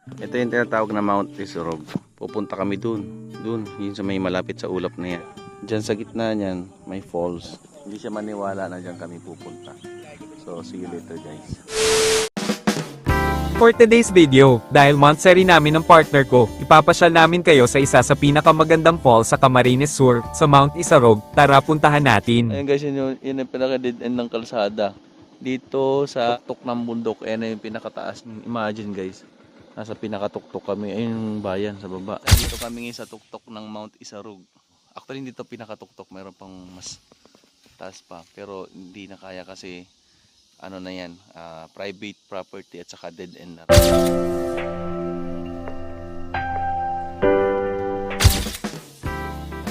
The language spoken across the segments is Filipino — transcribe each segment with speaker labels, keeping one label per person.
Speaker 1: Ito yung tinatawag na Mount Isorog. Pupunta kami dun. Dun, yun sa may malapit sa ulap na yan. Diyan sa gitna niyan, may falls. Hindi siya maniwala na diyan kami pupunta. So, see you later guys.
Speaker 2: For today's video, dahil monthsary namin ng partner ko, ipapasyal namin kayo sa isa sa pinakamagandang falls sa Camarines Sur, sa Mount Isarog. Tara, puntahan natin.
Speaker 1: Ayun guys, yun yung pinaka-dead end ng kalsada. Dito sa tuktok ng bundok, ayun yung pinakataas. Imagine guys, nasa pinakatuktok kami. Ayun yung bayan sa baba. Dito kami ngayon sa tuktok ng Mount Isarog. Actually, dito pinakatuktok. Mayroon pang mas taas pa. Pero hindi na kaya kasi ano na yan, private property at saka dead end na.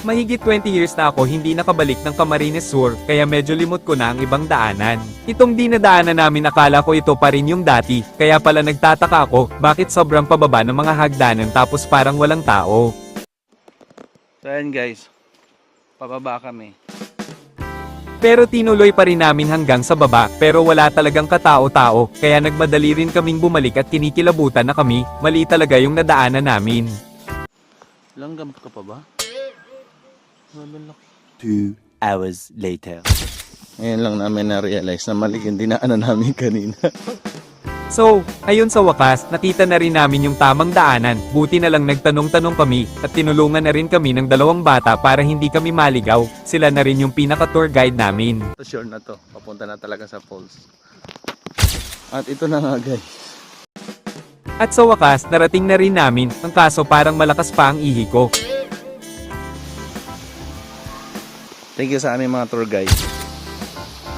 Speaker 2: Mahigit 20 years na ako hindi nakabalik ng Camarines Sur, kaya medyo limot ko na ang ibang daanan. Itong dinadaanan namin akala ko ito pa rin yung dati, kaya pala nagtataka ako, bakit sobrang pababa ng mga hagdanan tapos parang walang tao.
Speaker 1: So ayan guys, pababa kami.
Speaker 2: Pero tinuloy pa rin namin hanggang sa baba, pero wala talagang katao-tao, kaya nagmadali rin kaming bumalik at kinikilabutan na kami, mali talaga yung nadaanan namin.
Speaker 1: Langgam ka pa ba?
Speaker 3: 2 hours later.
Speaker 1: Ngayon lang namin na-realize na mali yung dinaanan namin kanina.
Speaker 2: So, ayun sa wakas, nakita na rin namin yung tamang daanan, buti na lang nagtanong-tanong kami, at tinulungan na rin kami ng 2 bata para hindi kami maligaw, sila na rin yung pinaka-tour guide namin.
Speaker 1: Ito sure na to, papunta na talaga sa falls. At ito na nga guys.
Speaker 2: At sa wakas, narating na rin namin, ang kaso parang malakas pa ang ihi ko.
Speaker 1: Thank you sa aming mga tour guide.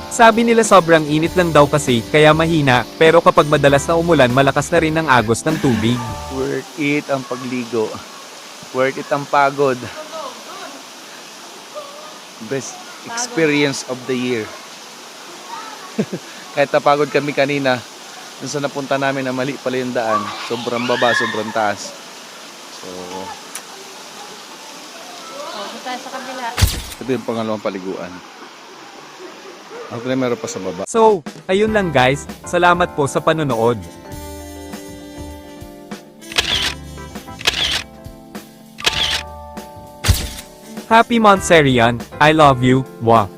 Speaker 2: Sabi nila sobrang init lang daw kasi, kaya mahina, pero kapag madalas na umulan malakas na rin ang agos ng tubig.
Speaker 1: Worth it ang pagligo. Worth it ang pagod. Best experience of the year. Kahit napagod kami kanina, dun sa napunta namin na mali pala yung daan. Sobrang baba, sobrang taas. So,
Speaker 4: Punta sa kabila.
Speaker 1: ito yung pangalawang paliguan. Actually, meron pa sa baba.
Speaker 2: So, ayun lang guys, salamat po sa panonood. Happy Montserian, I love you, mwah.